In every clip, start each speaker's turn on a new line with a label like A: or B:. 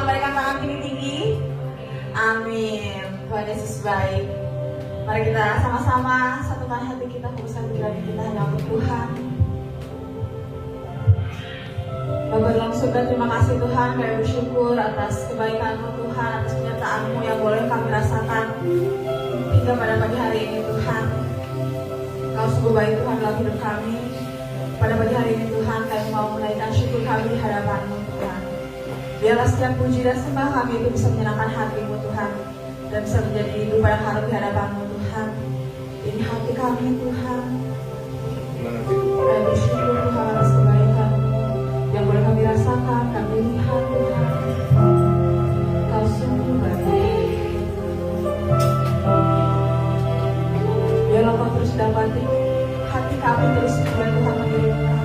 A: lambaikan tangan kiri tinggi. Amin. Tuhan Yesus baik. Mari kita sama-sama satukan hati kita, fokuskan pikiran kita hanya untuk Tuhan. Bapa dalam surga, terima kasih Tuhan, kami bersyukur atas kebaikan-Mu Tuhan, atas penyertaan-Mu yang boleh kami rasakan hingga pada pagi hari ini Tuhan. Kau sungguh baik Tuhan dalam hidup kami. Pada pagi hari ini Tuhan, kami mau menaikkan syukur kami di hadapan-Mu Tuhan. Biarlah setiap puji dan sembah kami itu bisa menyenangkan hati-Mu Tuhan, dan bisa menjadi hidup yang harum di hadapan-Mu Tuhan. Ini hati kami Tuhan. Kami bersyukur Tuhan atas kebaikan-Mu yang boleh kami rasakan, kami lihat Tuhan. Kau sungguh baik. Biarlah Kau terus dapati hati kami terus membuat Tuhan mengirimkan.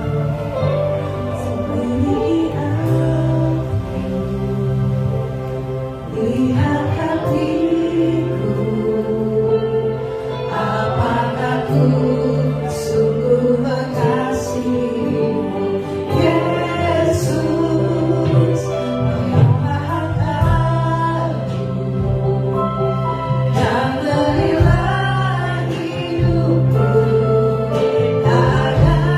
A: Seperti lihat hatiku, apakah ku sungguh mengasihimu, Yesus, menyelamatkanku dan berilah hidupku, takkan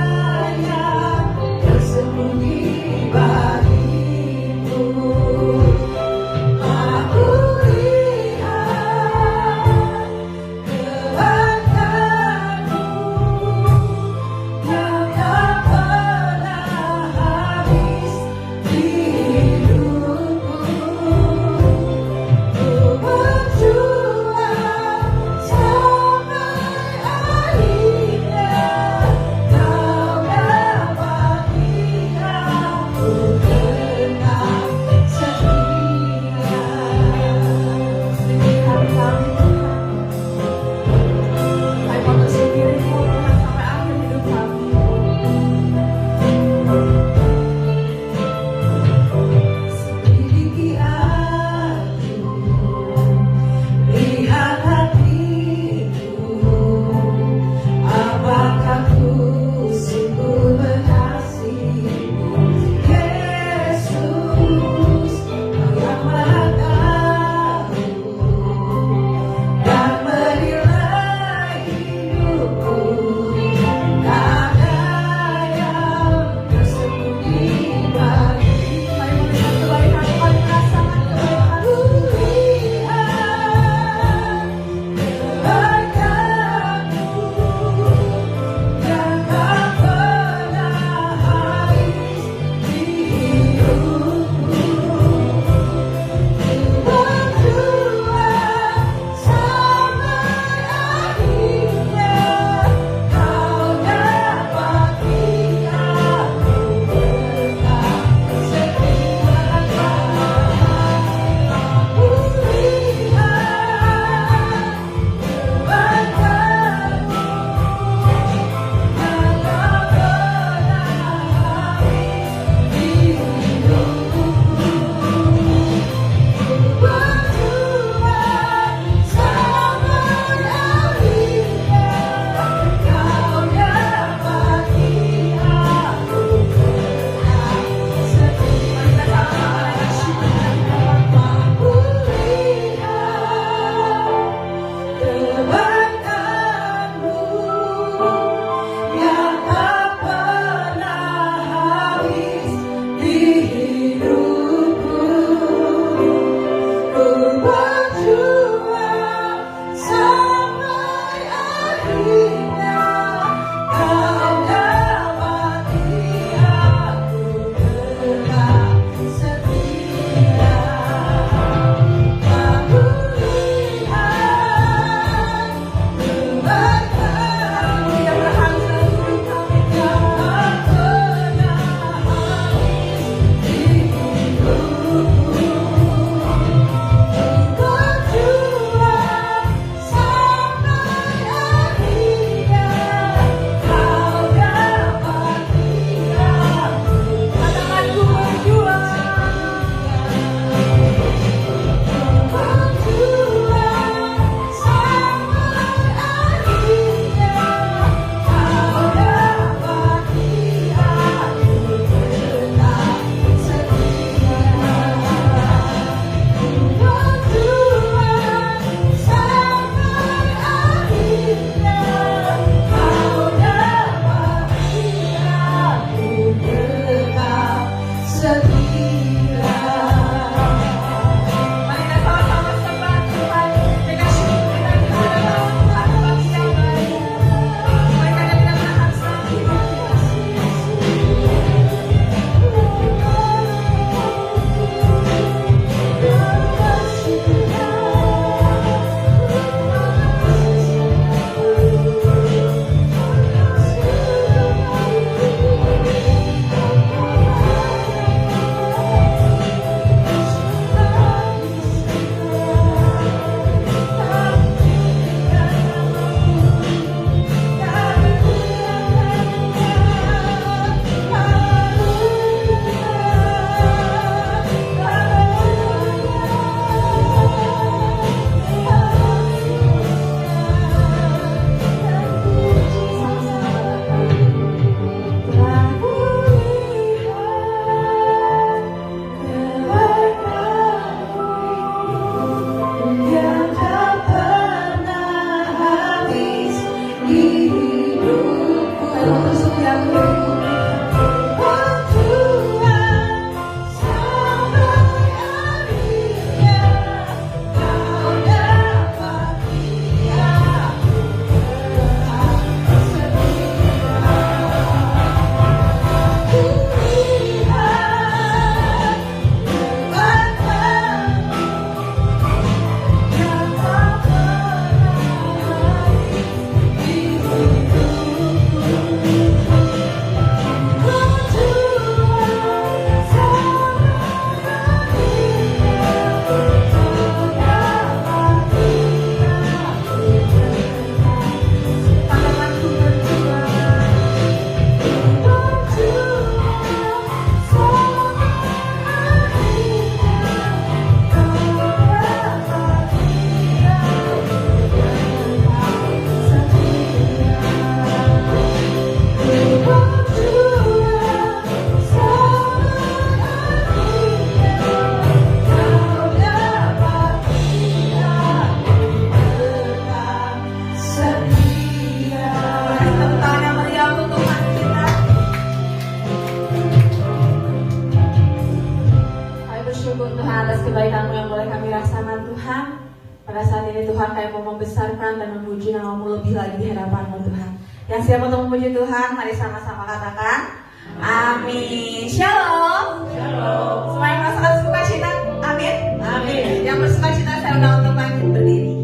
A: Tuhan, pada saat ini Tuhan kami mau membesarkan dan memuji nama-Mu lebih lagi di hadapan-Mu Tuhan. Yang siap untuk memuji Tuhan, mari sama-sama katakan amin. Shalom.
B: Shalom.
A: Semua yang merasakan sukacita, amin.
B: Amin.
A: Yang bersukacita saya undang untuk bangkit berdiri.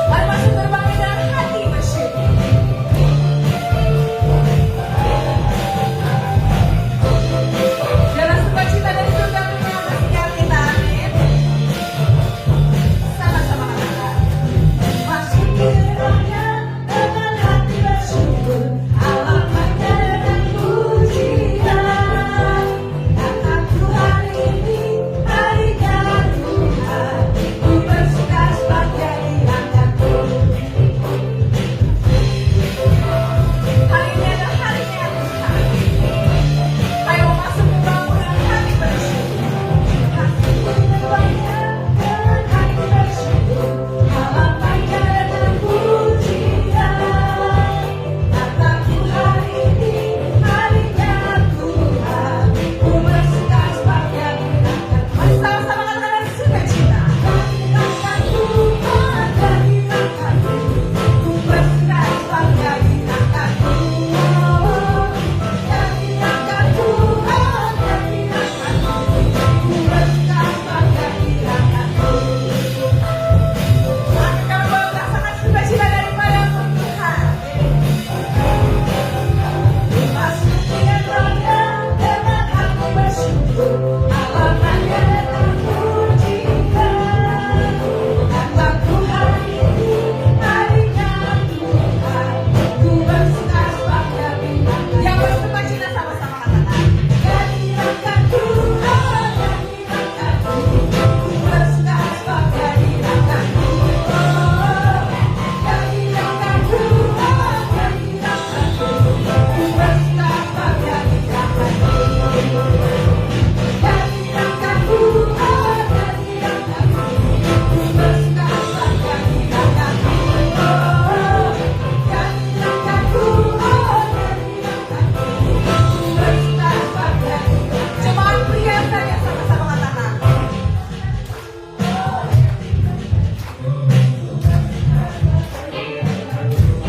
A: Mari masuk berbangkit dalam hati bersyukur. Dalam sukacita dari surga dunia yang bersiap kita, amin. Sama-sama katakan. Masuk gerbangnya dengan hati bersyukur, alamatnya dengan pujian. Kataku hari ini harinya Tuhan, ku bersuka sebagai angkatku. Hari ini adalah harinya Tuhan. Ayo masuk ke bangku dengan hati bersyukur. Masuk gerbangnya dengan hati bersyukur, alamatnya dengan pujian. Kataku hari ini harinya Tuhan, ku bersuka sebagai angkatku. Mari sama-sama katakan sukacita. Angkatku, dari angkatku, ku bersuka sebagai angkatku. Dari angkatku, dari angkatku, ku bersuka sebagai angkatku. Mari kami boleh merasakan sukacita daripada-Mu Tuhan. Masuk gerbangnya dengan hati bersyukur, alamatnya dengan pujian. Kataku hari ini harinya Tuhan, ku bersuka sebagai angkatku. Yang bersukacita sama-sama katakan. Dari angkatku, dari angkatku, ku bersuka sebagai angkatku. Dari angkatku, dari angkatku, ku bersuka sebagai angkatku. Dari angkatku, dari angkatku, ku bersuka sebagai angkatku. Dari angkatku, dari angkatku, ku bersuka sebagai jemaat pria saja sama-sama katakan.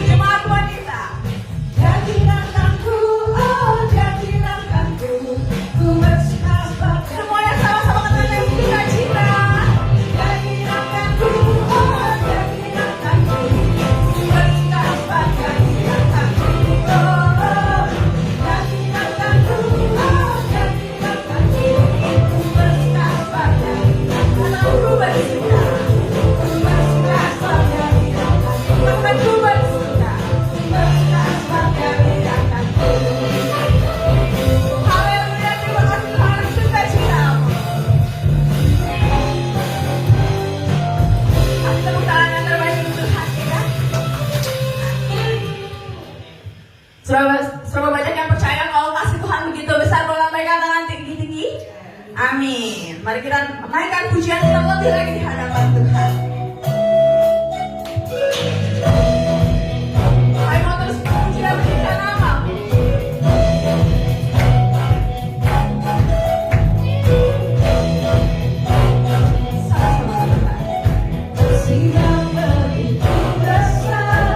A: Jemaat wanita. Jadi langkahku, jadi langkahku, ku bersuka sebagai. Semuanya sama-sama katakan sukacita. Jadi langkahku, jadi langkahku, ku bersuka sebagai langkahku. Jadi langkahku, jadi langkahku, ku bersuka sebagai langkahku. Ku bersuka, ku bersuka sebagai langkahku. Ku bersuka, ku bersuka sebagai langkahku. Haleluya, terima kasih Tuhan, sukacita. Kasih tepuk tangan yang terbaik untuk Tuhan kita. Seberapa banyak yang percaya kalau kasih Tuhan begitu besar, boleh lambaikan tangan tinggi-tinggi. Amin. Mari kita naikkan pujian kita lebih lagi di hadapan Tuhan. Mari mau terus memuji dan meninggikan nama-Mu. Sama-sama katakan. Kasih yang begitu besar,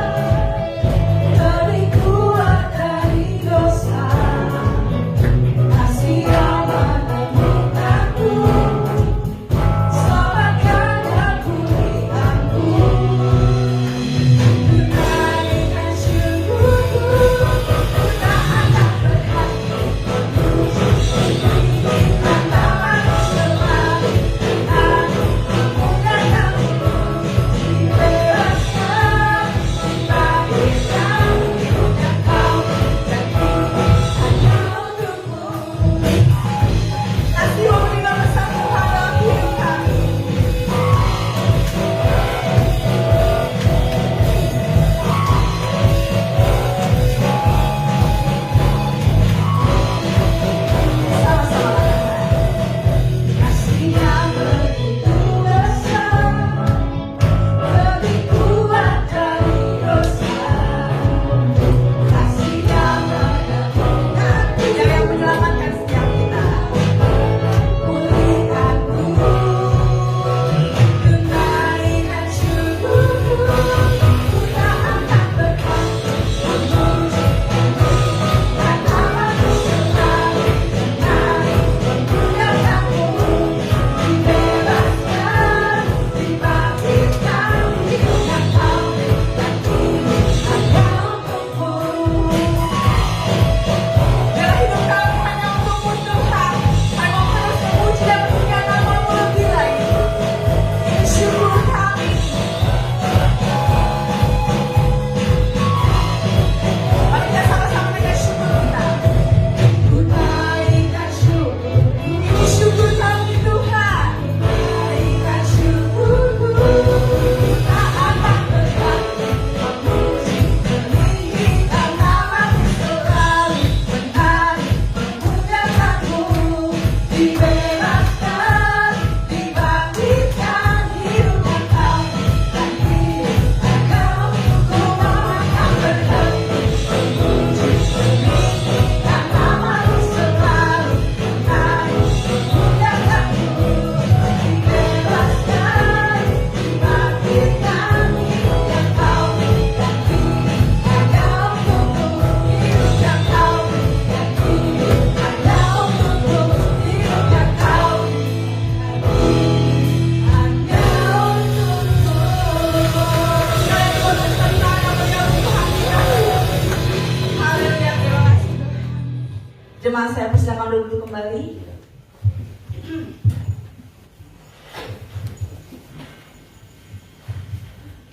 A: lebih kuat dari dosa. Kasih yang menemukanku, selamatkan aku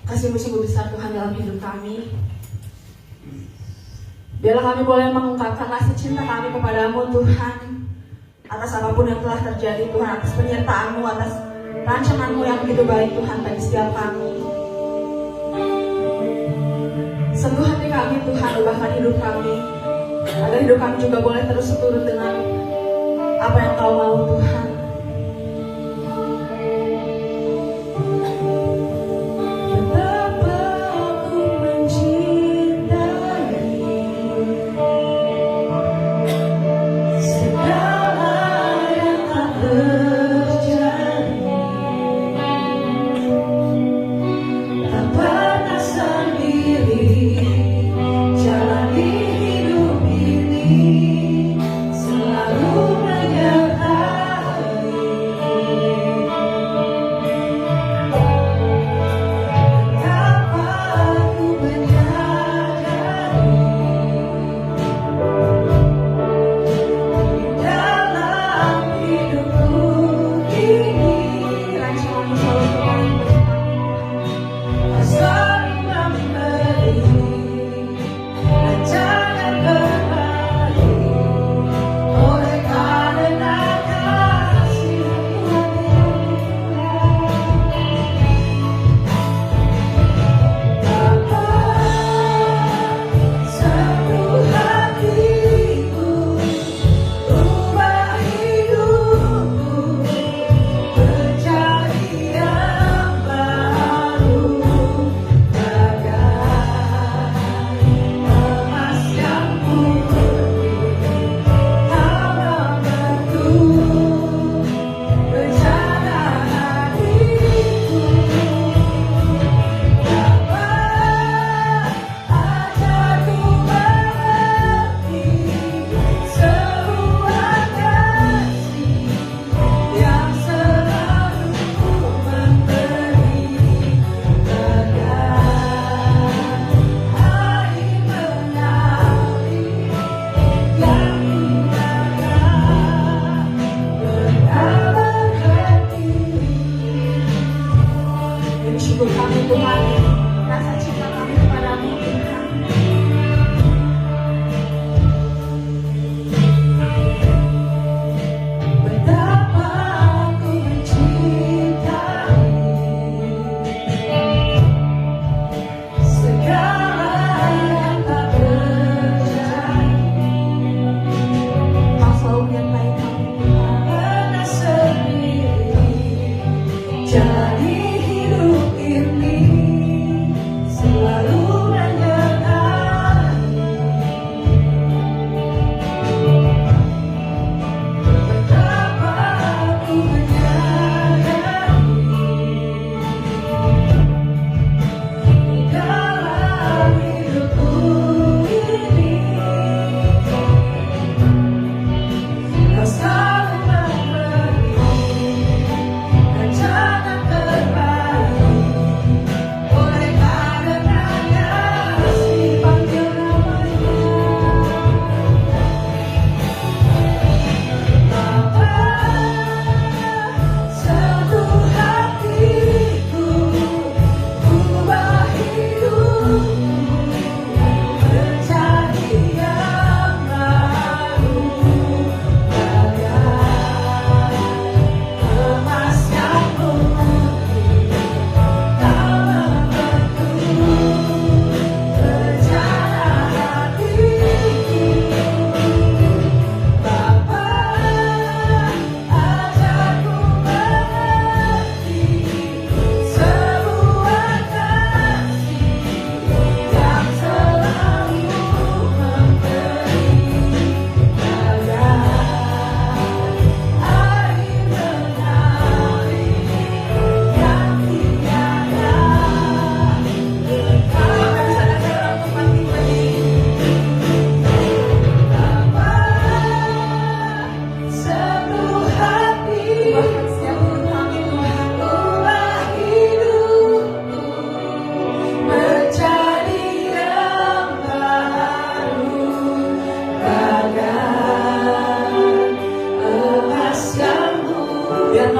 A: Kasih-Mu sungguh besar Tuhan dalam hidup kami. Biarlah kami boleh mengungkapkan kasih cinta kami kepadamu Tuhan, atas apapun yang telah terjadi Tuhan, atas penyertaan-Mu, atas rancangan-Mu yang begitu baik Tuhan bagi setiap kami. Sentuh hati kami Tuhan, ubahkan hidup kami, agar hidup kami juga boleh terus seturut dengan apa yang Kau mau Tuhan.
B: Selalu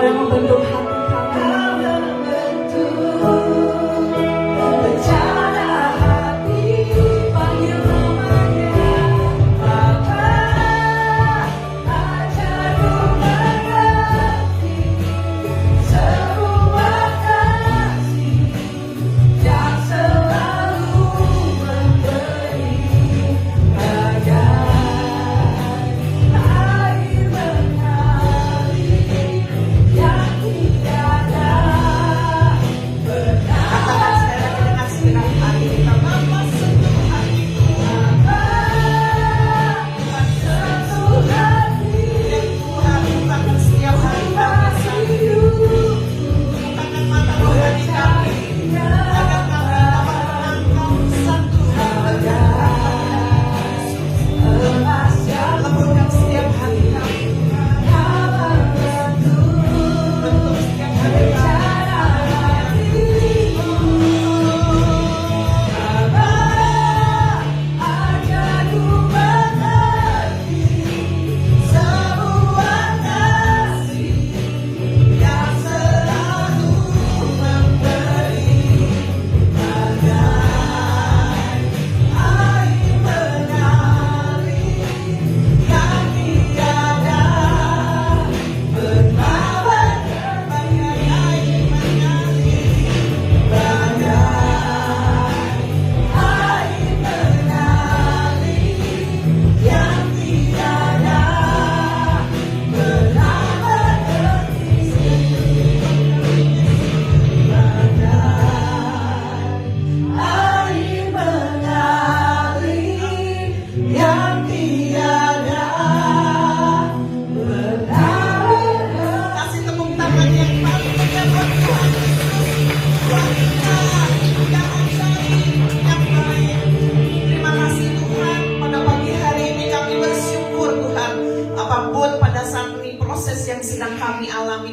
A: Engkau yang membentuk hati kami.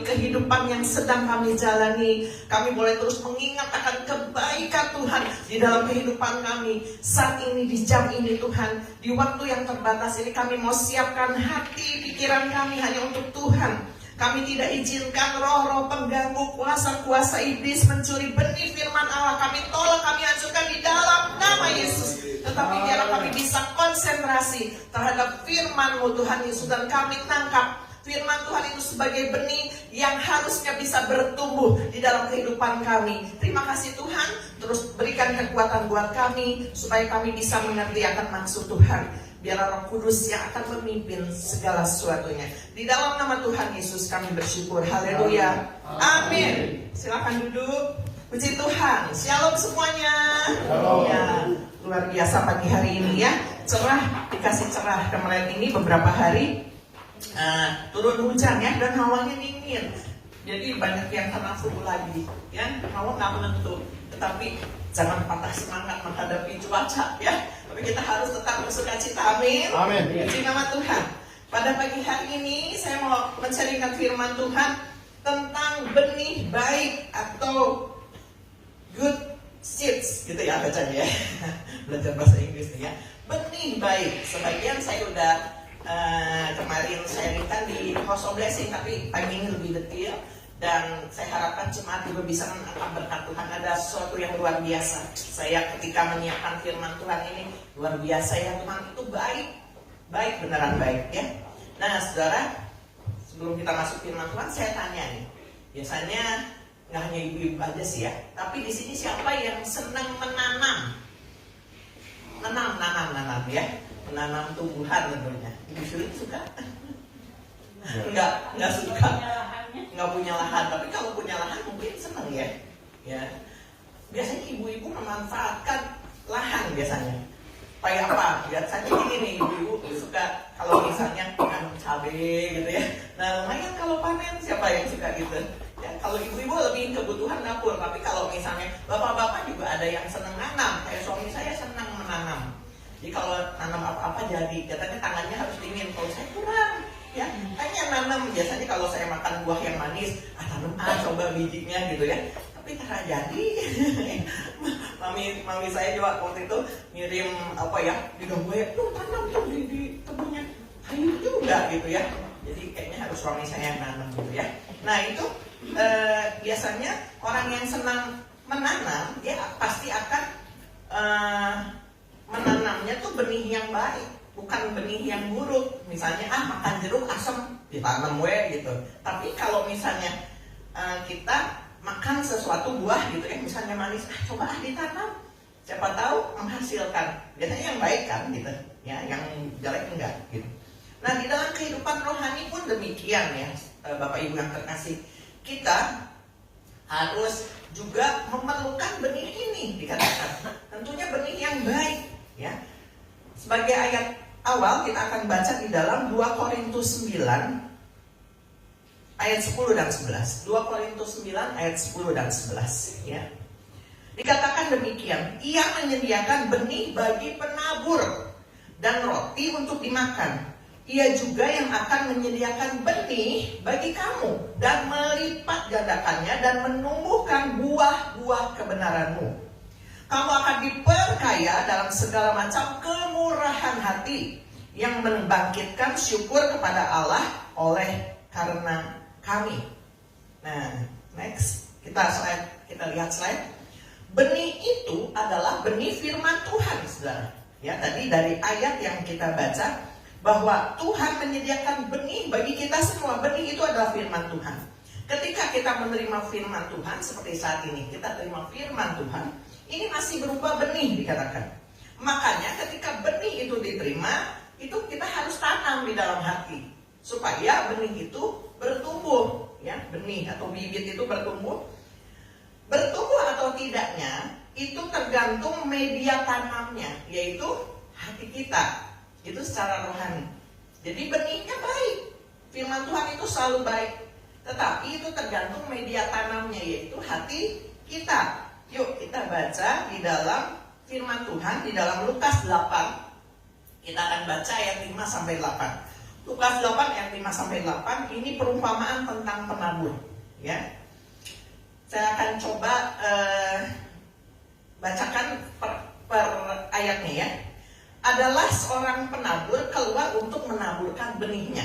B: Kehidupan yang sedang kami jalani, kami boleh terus mengingat akan kebaikan Tuhan di dalam kehidupan kami saat ini, di jam ini Tuhan, di waktu yang terbatas ini kami mau siapkan hati, pikiran kami hanya untuk Tuhan. Kami tidak izinkan roh-roh pengganggu, kuasa-kuasa iblis mencuri benih firman Allah. Kami tolak, kami hancurkan di dalam nama Yesus. Tetapi biarlah kami bisa konsentrasi terhadap firman-Mu Tuhan Yesus, dan kami tangkap firman Tuhan itu sebagai benih yang harusnya bisa bertumbuh di dalam kehidupan kami. Terima kasih Tuhan, terus berikan kekuatan buat kami supaya kami bisa mengerti akan maksud Tuhan. Biarlah Roh Kudus yang akan memimpin segala sesuatunya. Di dalam nama Tuhan Yesus kami bersyukur. Haleluya. Amin. Silakan duduk. Puji Tuhan. Shalom semuanya.
C: Shalom.
B: Ya, luar biasa pagi hari ini ya. Cerah, dikasih cerah. Kemarin ini beberapa hari turun hujan ya, dan hawanya dingin. Jadi banyak yang kena flu lagi ya. Hawa nggak menentu. Tetapi jangan patah semangat menghadapi cuaca ya. Tapi kita harus tetap bersukacita. Amin.
C: Amin.
B: Puji nama Tuhan. Pada pagi hari ini saya mau menceritakan firman Tuhan tentang benih baik atau good seeds gitu ya bacanya ya. Belajar bahasa Inggris nih ya. Benih baik. Sebagian saya udah kemarin sharingkan di House of Blessing, tapi pagi ini lebih detail. Dan saya harapkan jemaat juga bisa menangkap berkat Tuhan. Ada sesuatu yang luar biasa. Saya ketika menyiapkan firman Tuhan ini, luar biasa ya, Tuhan itu baik. Baik, beneran baik ya. Nah saudara, sebelum kita masuk firman Tuhan, saya tanya nih. Biasanya nggak hanya ibu-ibu aja sih ya, tapi di sini siapa yang senang menanam? Menanam ya, menanam tumbuhan tentunya. Ibu Syurin suka? Enggak suka. Nggak punya lahan, tapi kalau punya lahan mungkin senang ya. Ya, biasanya ibu-ibu memanfaatkan lahan biasanya. Kayak apa? Biasanya gini nih, ibu-ibu suka kalau misalnya nanam cabai gitu ya. Nah lumayan kalau panen, siapa yang suka gitu? Ya, kalau ibu-ibu lebih kebutuhan dapur, tapi kalau misalnya bapak-bapak juga ada yang senang nanam. Kayak suami saya senang menanam. Jadi kalau nanam apa-apa jadi, katanya tangannya harus dingin. Kalau saya kurang. Ya, hanya nanam. Biasanya kalau saya makan buah yang manis, tanam coba bijinya gitu ya. Tapi tak jadi. mami saya juga waktu itu ngirim apa ya, di gue tuh tanam tuh di kebunnya, hayu juga gitu ya. Jadi kayaknya harus suami saya yang nanam gitu ya. Nah itu biasanya orang yang senang menanam, dia pasti akan menanamnya tuh benih yang baik, bukan benih yang buruk. Misalnya makan jeruk asam ditanam gitu. Tapi kalau misalnya kita makan sesuatu buah gitu ya, misalnya manis, coba ditanam, siapa tahu menghasilkan. Biasanya yang baik kan gitu, ya, yang jelek enggak gitu. Nah di dalam kehidupan rohani pun demikian ya, Bapak Ibu yang terkasih, kita harus juga memerlukan benih ini dikatakan. Tentunya benih yang baik ya. Sebagai ayat awal kita akan baca di dalam 2 Korintus 9 ayat 10 dan 11. 2 Korintus 9 ayat 10 dan 11 ya. Dikatakan demikian, ia menyediakan benih bagi penabur dan roti untuk dimakan. Ia juga yang akan menyediakan benih bagi kamu dan melipat gandakannya dan menumbuhkan buah-buah kebenaranmu. Kamu akan diperkaya dalam segala macam kemurahan hati yang membangkitkan syukur kepada Allah oleh karena kami. Nah, next kita lihat slide. Benih itu adalah benih firman Tuhan, saudara. Ya, tadi dari ayat yang kita baca bahwa Tuhan menyediakan benih bagi kita semua. Benih itu adalah firman Tuhan. Ketika kita menerima firman Tuhan seperti saat ini, kita terima firman Tuhan, ini masih berupa benih dikatakan. Makanya ketika benih itu diterima, itu kita harus tanam di dalam hati supaya benih itu bertumbuh, ya, benih atau bibit itu bertumbuh. Bertumbuh atau tidaknya itu tergantung media tanamnya, yaitu hati kita. Itu secara rohani. Jadi benihnya baik, firman Tuhan itu selalu baik, tetapi itu tergantung media tanamnya, yaitu hati kita. Yuk kita baca di dalam firman Tuhan di dalam Lukas 8. Kita akan baca ayat 5 sampai 8. Lukas 8 ayat 5 sampai 8 ini perumpamaan tentang penabur, ya. Saya akan coba bacakan per ayatnya ya. Adalah seorang penabur keluar untuk menaburkan benihnya.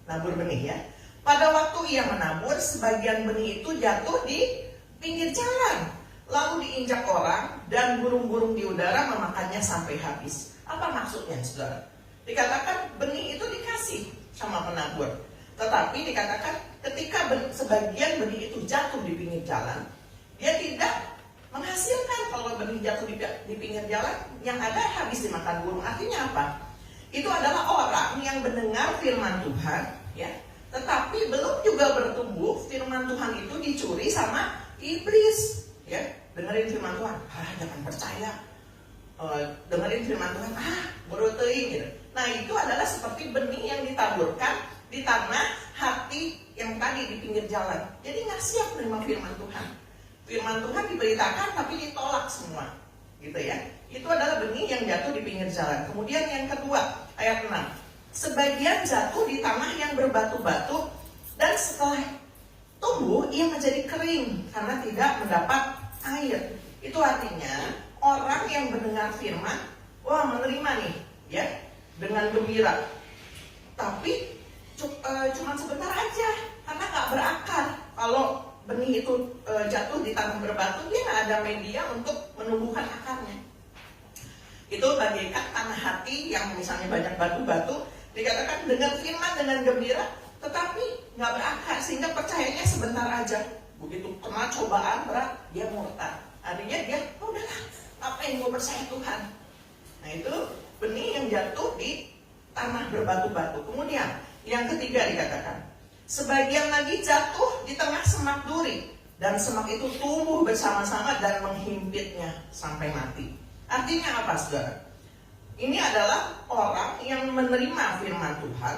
B: Nabur benih ya. Pada waktu ia menabur, sebagian benih itu jatuh di pinggir jalan, lalu diinjak orang dan burung-burung di udara memakannya sampai habis. Apa maksudnya, saudara? Dikatakan benih itu dikasih sama penabur, tetapi dikatakan ketika sebagian benih itu jatuh di pinggir jalan, dia tidak menghasilkan. Kalau benih jatuh di pinggir jalan, yang ada habis dimakan burung. Artinya apa? Itu adalah orang yang mendengar firman Tuhan, ya, tetapi belum juga bertumbuh. Firman Tuhan itu dicuri sama iblis, ya. Dengerin firman Tuhan, jangan percaya. Dengerin firman Tuhan, baru teuing gitu. Nah itu adalah seperti benih yang ditaburkan di tanah hati yang tadi di pinggir jalan. Jadi nggak siap menerima firman Tuhan. Firman Tuhan diberitakan tapi ditolak semua, gitu ya. Itu adalah benih yang jatuh di pinggir jalan. Kemudian yang kedua, ayat 6. Sebagian jatuh di tanah yang berbatu-batu dan setelah tumbuh ia menjadi kering karena tidak mendapat air. Itu artinya orang yang mendengar firman, menerima nih, ya, dengan gembira. Tapi cuma sebentar aja karena nggak berakar. Kalau benih itu jatuh di tanah berbatu, dia nggak ada media untuk menumbuhkan akarnya. Itu bagaikan tanah hati yang misalnya banyak batu-batu, dikatakan dengar firman dengan gembira, tetapi nggak berakar sehingga percayanya sebentar aja. Begitu kena cobaan berat, dia murtad. Artinya dia, udahlah, apa yang mau percaya Tuhan. Nah itu benih yang jatuh di tanah berbatu-batu. Kemudian yang ketiga dikatakan, sebagian lagi jatuh di tengah semak duri, dan semak itu tumbuh bersama-sama dan menghimpitnya sampai mati. Artinya apa, saudara? Ini adalah orang yang menerima firman Tuhan,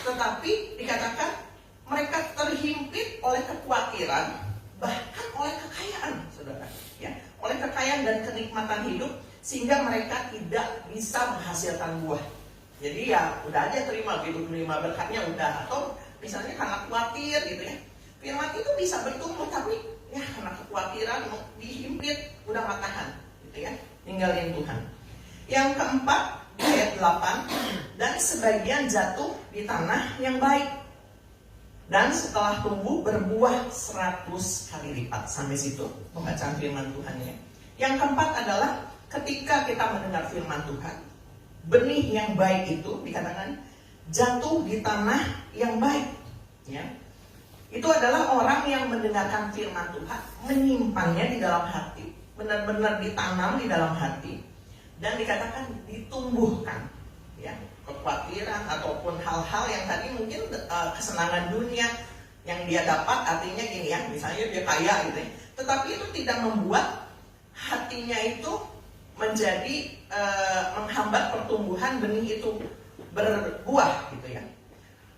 B: tetapi dikatakan mereka terhimpit oleh kekhawatiran, bahkan oleh kekayaan, saudara. Ya, oleh kekayaan dan kenikmatan hidup, sehingga mereka tidak bisa menghasilkan buah. Jadi ya udah aja terima berkatnya udah, atau misalnya karena khawatir gitu ya. Firman itu bisa bertumbuh tapi ya karena kekhawatiran dihimpit, udah gak tahan gitu ya, ninggalin Tuhan. Yang keempat, ayat 8, dan sebagian jatuh di tanah yang baik. Dan setelah tumbuh berbuah 100 kali lipat. Sampai situ pembacaan firman Tuhan ya. Yang keempat adalah ketika kita mendengar firman Tuhan, benih yang baik itu dikatakan jatuh di tanah yang baik ya. Itu adalah orang yang mendengarkan firman Tuhan, menyimpannya di dalam hati, benar-benar ditanam di dalam hati, dan dikatakan ditumbuhkan ya. Kekhawatiran ataupun hal-hal yang tadi mungkin kesenangan dunia yang dia dapat, artinya gini ya, misalnya dia kaya gitu ya, tetapi itu tidak membuat hatinya itu menjadi menghambat pertumbuhan benih itu berbuah gitu ya.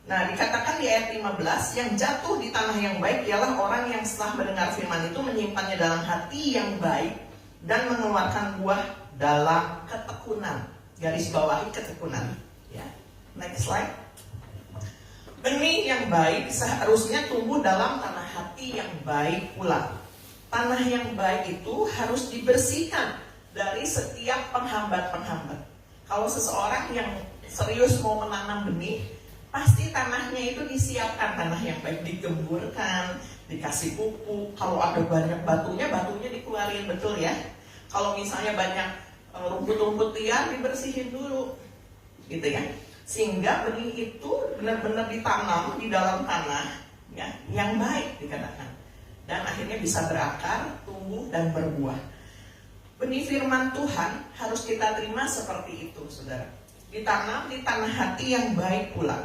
B: Nah, dikatakan di ayat 15, yang jatuh di tanah yang baik ialah orang yang setelah mendengar firman itu menyimpannya dalam hati yang baik dan mengeluarkan buah dalam ketekunan. Garis bawahi ketekunan ya. Next slide. Benih yang baik seharusnya tumbuh dalam tanah hati yang baik pula. Tanah yang baik itu harus dibersihkan dari setiap penghambat-penghambat. Kalau seseorang yang serius mau menanam benih, pasti tanahnya itu disiapkan, tanah yang baik digemburkan, dikasih pupuk. Kalau ada banyak batunya dikeluarin, betul ya. Kalau misalnya banyak rumput-rumput liar, dibersihin dulu, gitu ya. Sehingga benih itu benar-benar ditanam di dalam tanah ya, yang baik dikatakan. Dan akhirnya bisa berakar, tumbuh, dan berbuah. Benih firman Tuhan harus kita terima seperti itu, saudara. Ditanam di tanah hati yang baik pula.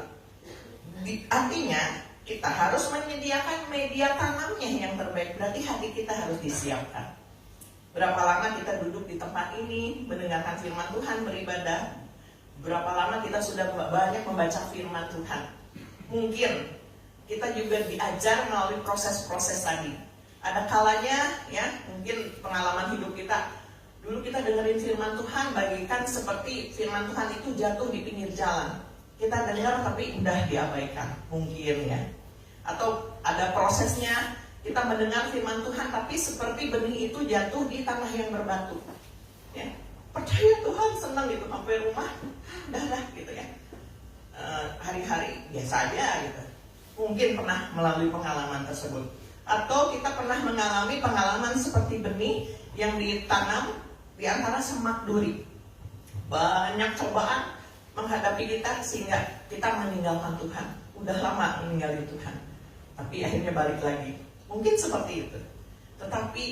B: Artinya kita harus menyediakan media tanamnya yang terbaik. Berarti hati kita harus disiapkan. Berapa lama kita duduk di tempat ini mendengarkan firman Tuhan, beribadah? Berapa lama kita sudah banyak membaca firman Tuhan? Mungkin kita juga diajar melalui proses-proses tadi. Ada kalanya ya, mungkin pengalaman hidup kita, dulu kita dengerin firman Tuhan, bagikan seperti firman Tuhan itu jatuh di pinggir jalan. Kita dengar tapi udah diabaikan, mungkin ya. Atau ada prosesnya, kita mendengar firman Tuhan tapi seperti benih itu jatuh di tanah yang berbatu ya. Percaya Tuhan, senang gitu, sampai rumah dah gitu ya. Hari-hari biasa aja gitu. Mungkin pernah melalui pengalaman tersebut. Atau kita pernah mengalami pengalaman seperti benih yang ditanam di antara semak duri. Banyak cobaan menghadapi kita sehingga kita meninggalkan Tuhan. Udah lama meninggalkan Tuhan, tapi akhirnya balik lagi. Mungkin seperti itu. Tetapi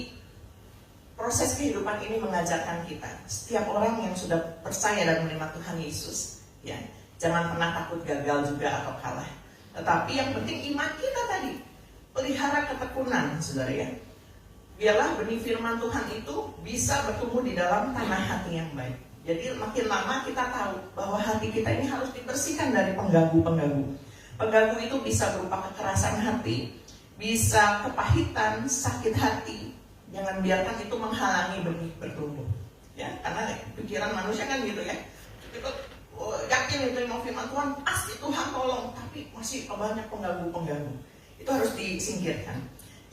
B: proses kehidupan ini mengajarkan kita, setiap orang yang sudah percaya dan menerima Tuhan Yesus ya, jangan pernah takut gagal juga atau kalah. Tetapi yang penting iman kita tadi, pelihara ketekunan, saudara ya. Biarlah benih firman Tuhan itu bisa bertumbuh di dalam tanah hati yang baik. Jadi makin lama kita tahu bahwa hati kita ini harus dibersihkan dari pengganggu-pengganggu. Pengganggu itu bisa berupa kekerasan hati, bisa kepahitan, sakit hati. Jangan biarkan itu menghalangi benih bertumbuh. Ya, karena pikiran manusia kan gitu ya. Kita yakin itu mau firman Tuhan, pasti Tuhan tolong, tapi masih banyak pengganggu-pengganggu. Itu harus disingkirkan.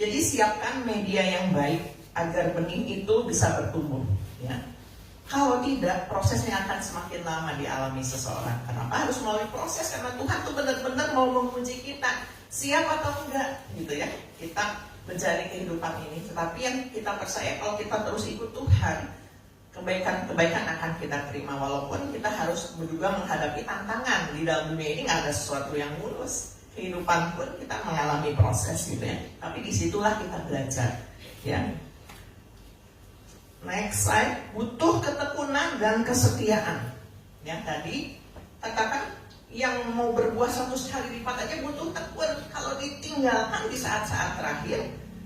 B: Jadi siapkan media yang baik agar benih itu bisa bertumbuh. Ya. Kalau tidak, prosesnya akan semakin lama dialami seseorang. Kenapa harus melalui proses? Karena Tuhan tuh benar-benar mau menguji kita, siap atau enggak, gitu ya. Kita mencari kehidupan ini. Tetapi yang kita percaya, kalau kita terus ikut Tuhan, kebaikan-kebaikan akan kita terima. Walaupun kita harus juga menghadapi tantangan. Di dalam dunia ini nggak ada sesuatu yang mulus. Kehidupan pun kita mengalami proses gitu ya. Tapi disitulah kita belajar ya. Next slide. Butuh ketekunan dan kesetiaan. Ya, tadi katakan yang mau berbuah 100 kali lipat aja butuh tekun. Kalau ditinggalkan di saat-saat terakhir,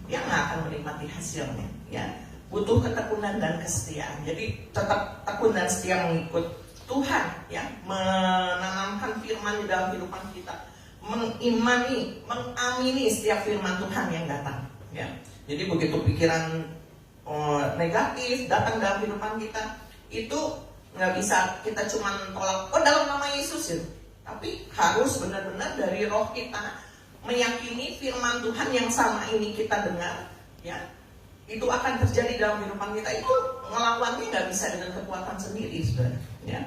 B: dia nggak akan menikmati hasilnya ya. Butuh ketekunan dan kesetiaan. Jadi tetap tekun dan setia mengikut Tuhan ya, menanamkan firman di dalam kehidupan kita, mengimani, mengamini setiap firman Tuhan yang datang ya. Jadi begitu pikiran negatif datang dalam kehidupan kita, itu nggak bisa kita cuma tolak, dalam nama Yesus ya. Tapi harus benar-benar dari roh kita meyakini firman Tuhan yang sama ini kita dengar ya. Itu akan terjadi dalam kehidupan kita. Itu melawannya nggak bisa dengan kekuatan sendiri, saudara ya.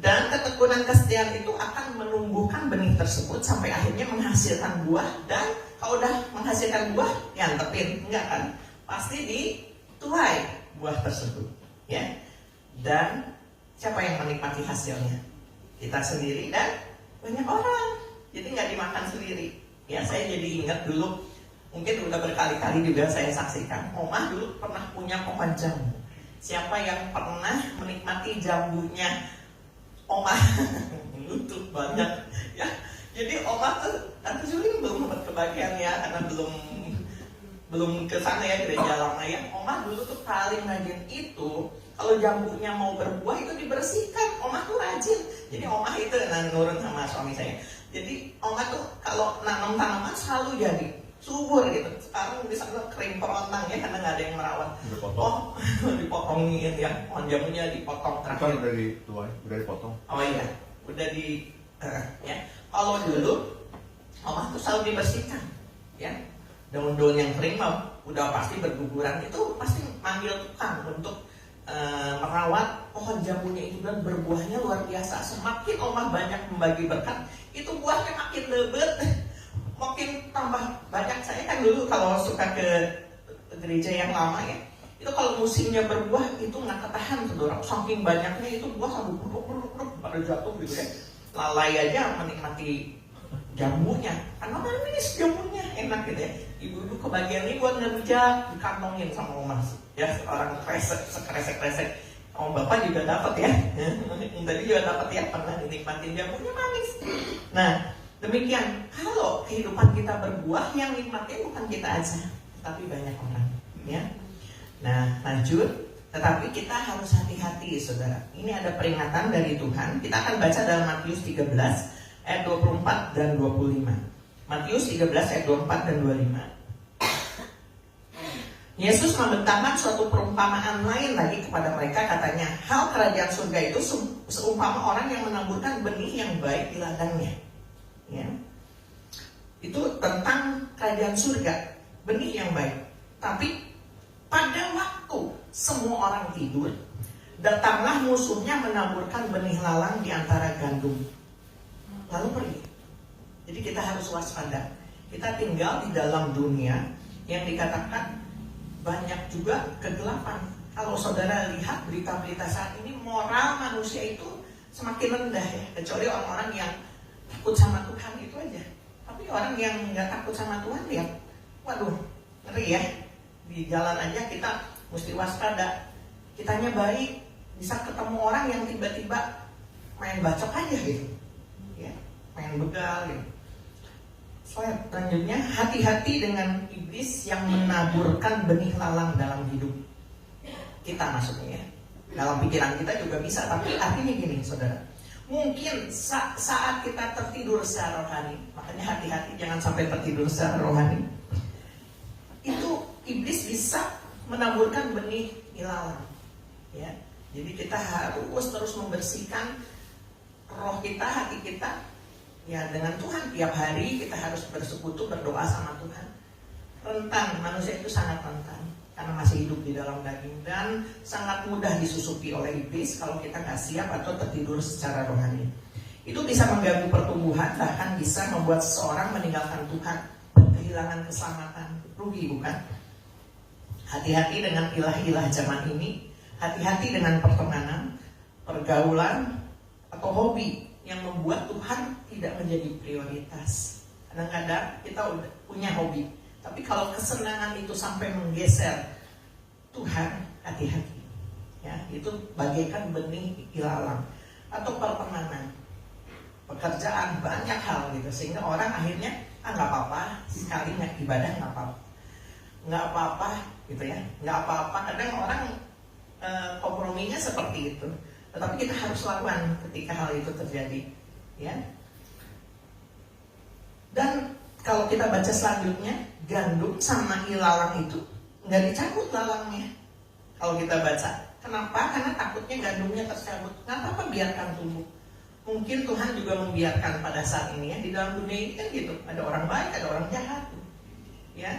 B: Dan ketekunan kesetiaan itu akan menumbuhkan benih tersebut sampai akhirnya menghasilkan buah. Dan kalau udah menghasilkan buah, nyantepin, enggak kan? Pasti dituai buah tersebut, ya. Dan siapa yang menikmati hasilnya? Kita sendiri dan banyak orang. Jadi nggak dimakan sendiri. Ya, saya jadi ingat dulu, mungkin udah berkali-kali juga saya saksikan. Oma dulu pernah punya pohon jambu. Siapa yang pernah menikmati jambunya Oma? Lutut banyak, ya. Jadi Oma tuh, Tante Juli belum dapat kebagian ya, karena belum ke sana ya, gereja lama ya. Oma dulu tuh paling rajin itu, kalau jambunya mau berbuah itu dibersihkan. Oma tuh rajin. Jadi Oma itu nurun sama suami saya. Jadi Oma tuh kalau nanam tanaman selalu jadi subur gitu. Sekarang di sana kering perontang ya, karena nggak ada yang merawat. Oh, dipotongin ya, pohon jambunya dipotong terakhir.
C: Bukan udah dituai, udah dipotong.
B: Oh iya, udah ya. Kalau dulu Oma tuh selalu dibersihkan, ya. Daun-daun yang kering mau udah pasti berguguran, itu pasti manggil tukang untuk merawat pohon jambunya itu, dan berbuahnya luar biasa. Semakin Oma banyak membagi berkat, itu buahnya makin lebat, makin tambah banyak. Saya kan dulu kalau suka ke gereja yang lama ya, itu kalau musimnya berbuah itu nggak ketahan tuh dorong, saking banyaknya itu buah sampai buruk pada jatuh gitu ya. Lalai aja menikmati jambunya, karena manis jambunya, enak gitu ya. Ibu-ibu kebagian ini buat ngerujak, dikantongin sama Oma ya, orang kresek. Om Bapak juga dapat ya, tadi juga dapat ya, pernah dinikmatin jambunya manis. Nah, demikian, kalau kehidupan kita berbuah, yang nikmatin bukan kita aja, tapi banyak orang, ya. Nah, lanjut. Tetapi kita harus hati-hati, saudara. Ini ada peringatan dari Tuhan. Kita akan baca dalam Matius 13 ayat 24 dan 25. Matius 13 ayat 24 dan 25. Yesus membentangkan suatu perumpamaan lain lagi kepada mereka, katanya, hal kerajaan surga itu seumpama orang yang menaburkan benih yang baik di ladangnya. Ya. Itu tentang kerajaan surga, benih yang baik. Tapi pada waktu semua orang tidur, datanglah musuhnya menaburkan benih lalang di antara gandum, lalu pergi. Jadi kita harus waspada. Kita tinggal di dalam dunia yang dikatakan banyak juga kegelapan. Kalau saudara lihat berita-berita saat ini, moral manusia itu semakin rendah ya. Kecuali orang-orang yang takut sama Tuhan, itu aja. Tapi orang yang nggak takut sama Tuhan, lihat, waduh, ngeri ya. Di jalan aja kita mesti waspada. Kitanya baik, bisa ketemu orang yang tiba-tiba main bacok aja gitu, ya, main begal gitu. Selanjutnya, hati-hati dengan iblis yang menaburkan benih lalang dalam hidup kita, maksudnya ya. Dalam pikiran kita juga bisa, tapi artinya gini saudara, mungkin saat kita tertidur secara rohani, makanya hati-hati jangan sampai tertidur secara rohani, itu iblis bisa menaburkan benih ilalang, ya. Jadi kita harus terus membersihkan roh kita, hati kita, ya, dengan Tuhan. Tiap hari kita harus bersekutu, berdoa sama Tuhan. Rentan, manusia itu sangat rentan karena masih hidup di dalam daging, dan sangat mudah disusupi oleh iblis kalau kita nggak siap atau tertidur secara rohani. Itu bisa mengganggu pertumbuhan, bahkan bisa membuat seseorang meninggalkan Tuhan, kehilangan keselamatan. Rugi, bukan? Hati-hati dengan ilah-ilah zaman ini. Hati-hati dengan pertemanan, pergaulan, atau hobi yang membuat Tuhan tidak menjadi prioritas. Kadang-kadang kita udah punya hobi, tapi kalau kesenangan itu sampai menggeser Tuhan, hati-hati. Ya, itu bagaikan benih ilalang. Atau pertemanan, pekerjaan, banyak hal gitu, sehingga orang akhirnya nggak apa-apa, sekali nggak ibadah nggak apa-apa gitu ya, nggak apa-apa. Kadang orang komprominya seperti itu. Tetapi kita harus lawan ketika hal itu terjadi, ya. Dan kalau kita baca selanjutnya, gandum sama ilalang itu nggak dicabut lalangnya. Kalau kita baca, kenapa? Karena takutnya gandumnya tercabut. Nggak apa-apa, biarkan tumbuh. Mungkin Tuhan juga membiarkan pada saat ini ya, di dalam dunia ini kan gitu, ada orang baik, ada orang jahat, ya.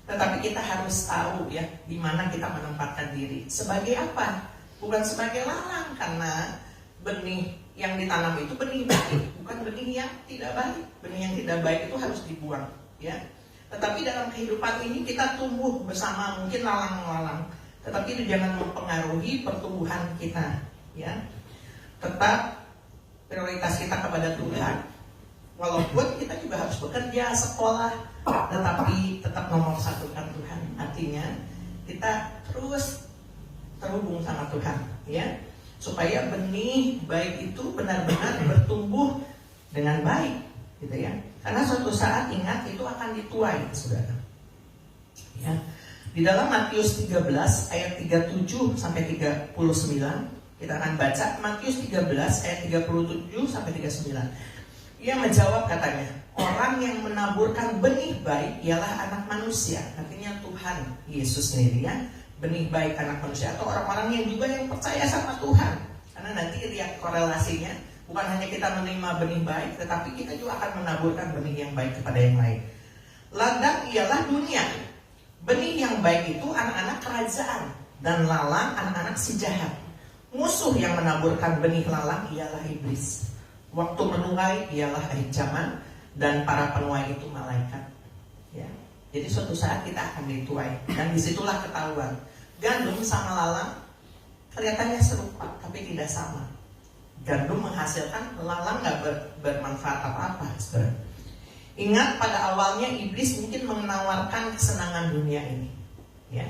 B: Tetapi kita harus tahu ya, di mana kita menempatkan diri. Sebagai apa? Bukan sebagai lalang, karena benih yang ditanam itu benih baik, bukan benih yang tidak baik. Benih yang tidak baik itu harus dibuang, ya. Tetapi dalam kehidupan ini kita tumbuh bersama mungkin lalang-lalang, tetapi itu jangan mempengaruhi pertumbuhan kita, ya. Tetap prioritas kita kepada Tuhan. Walaupun kita juga harus bekerja, sekolah, tetapi tetap nomor satu kan Tuhan. Artinya kita terus terhubung sama Tuhan, ya. Supaya benih baik itu benar-benar bertumbuh dengan baik, gitu ya. Karena suatu saat ingat itu akan dituai, saudara. Ya. Di dalam Matius 13 ayat 37 sampai 39, kita akan baca Matius 13 ayat 37 sampai 39. Ia menjawab katanya, orang yang menaburkan benih baik ialah anak manusia. Artinya Tuhan Yesus sendiri, ya. Benih baik anak manusia atau orang-orang yang juga yang percaya sama Tuhan. Karena nanti lihat korelasinya, bukan hanya kita menerima benih baik, tetapi kita juga akan menaburkan benih yang baik kepada yang lain. Ladang ialah dunia. Benih yang baik itu anak-anak kerajaan, dan lalang anak-anak si jahat. Musuh yang menaburkan benih lalang ialah iblis. Waktu menuai ialah akhir zaman, dan para penuai itu malaikat. Ya. Jadi suatu saat kita akan dituai, dan disitulah ketahuan. Gandum sama lalang kelihatannya serupa, tapi tidak sama. Gandum menghasilkan, lalang nggak bermanfaat apa-apa. Ingat pada awalnya iblis mungkin menawarkan kesenangan dunia ini. Ya.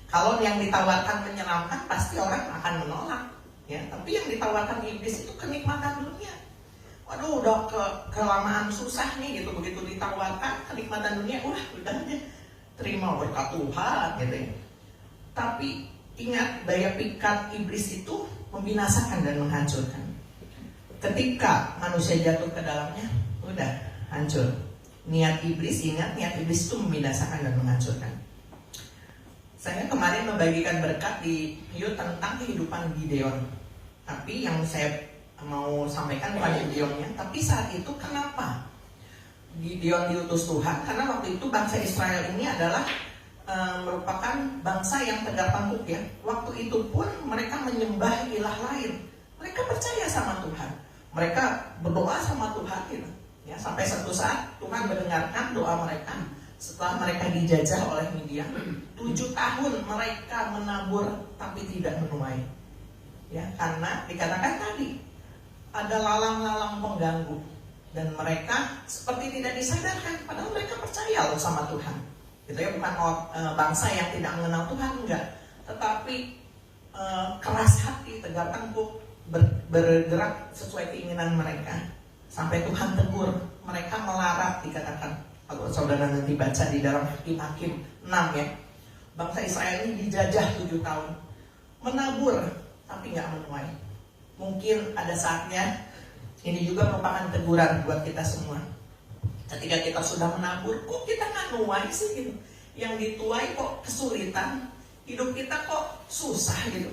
B: Kalau yang ditawarkan menyeramkan, pasti orang akan menolak. Ya. Tapi yang ditawarkan iblis itu kenikmatan dunia. Waduh, udah kelamaan susah nih gitu. Begitu ditawarkan kenikmatan dunia, udah aja terima berkat Tuhan gitu ya. Tapi ingat, daya pikat iblis itu membinasakan dan menghancurkan. Ketika manusia jatuh ke dalamnya, udah hancur. Niat iblis, ingat, niat iblis itu membinasakan dan menghancurkan. Saya kemarin membagikan berkat di YouTube tentang kehidupan Gideon. Tapi yang saya mau sampaikan bukan Gideonnya, tapi saat itu kenapa Gideon diutus Tuhan? Karena waktu itu bangsa Israel ini adalah merupakan bangsa yang tegak tengkuk, ya. Waktu itu pun mereka menyembah ilah lain. Mereka percaya sama Tuhan, mereka berdoa sama Tuhan, gitu. Ya, sampai satu saat Tuhan mendengarkan doa mereka. Setelah mereka dijajah oleh Midian, 7 tahun mereka menabur tapi tidak menuai. Ya, karena dikatakan tadi ada lalang-lalang pengganggu, dan mereka seperti tidak disadarkan, padahal mereka percaya loh sama Tuhan. Gitu ya, bukan bangsa yang tidak mengenal Tuhan, enggak, tetapi keras hati, tegak tengkuk, bergerak sesuai keinginan mereka. Sampai Tuhan tegur, mereka melarat, dikatakan. Kalau saudara nanti baca di dalam Hakim-Hakim 6, ya. Bangsa Israel ini dijajah 7 tahun, menabur tapi nggak menuai. Mungkin ada saatnya ini juga merupakan teguran buat kita semua. Ketika kita sudah menabur, kok kita nggak nuai sih gitu? Yang dituai kok kesulitan, hidup kita kok susah gitu,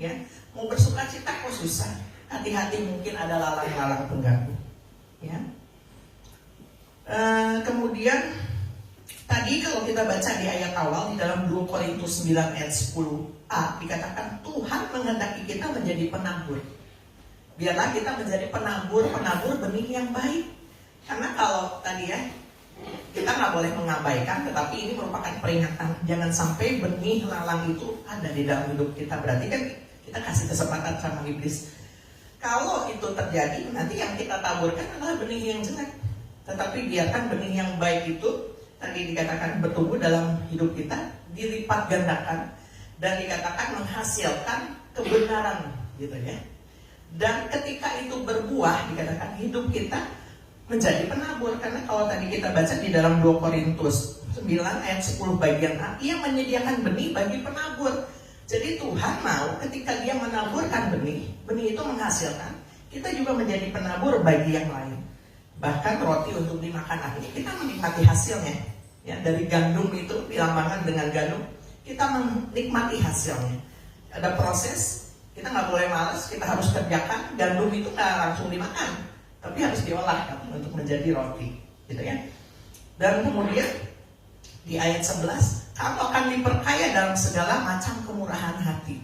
B: ya. Mau bersuka cita kok susah. Hati-hati, mungkin ada lalang-lalang pengganggu, ya. Kemudian tadi kalau kita baca di ayat awal di dalam 2 Korintus 9 ayat 10a dikatakan Tuhan menghendaki kita menjadi penabur. Biarlah kita menjadi penabur benih yang baik. Karena kalau tadi ya, kita nggak boleh mengabaikan, tetapi ini merupakan peringatan. Jangan sampai benih lalang itu ada di dalam hidup kita. Berarti kan kita kasih kesempatan sama iblis. Kalau itu terjadi, nanti yang kita taburkan adalah benih yang jelek. Tetapi biarkan benih yang baik itu tadi dikatakan bertumbuh dalam hidup kita, dilipat gandakan, dan dikatakan menghasilkan kebenaran, gitu ya. Dan ketika itu berbuah, dikatakan hidup kita menjadi penabur. Karena kalau tadi kita baca di dalam 2 Korintus 9 ayat 10 bagian A, ia menyediakan benih bagi penabur. Jadi Tuhan mau ketika dia menaburkan benih itu menghasilkan, kita juga menjadi penabur bagi yang lain. Bahkan roti untuk dimakan akhirnya kita menikmati hasilnya. Ya, dari gandum itu dilambangkan dengan gandum, kita menikmati hasilnya. Ada proses. Kita nggak boleh malas, kita harus kerjakan. Gandum itu nggak langsung dimakan, tapi harus diolah kan, untuk menjadi roti, gitu ya. Dan kemudian di ayat 11, kamu akan diperkaya dalam segala macam kemurahan hati.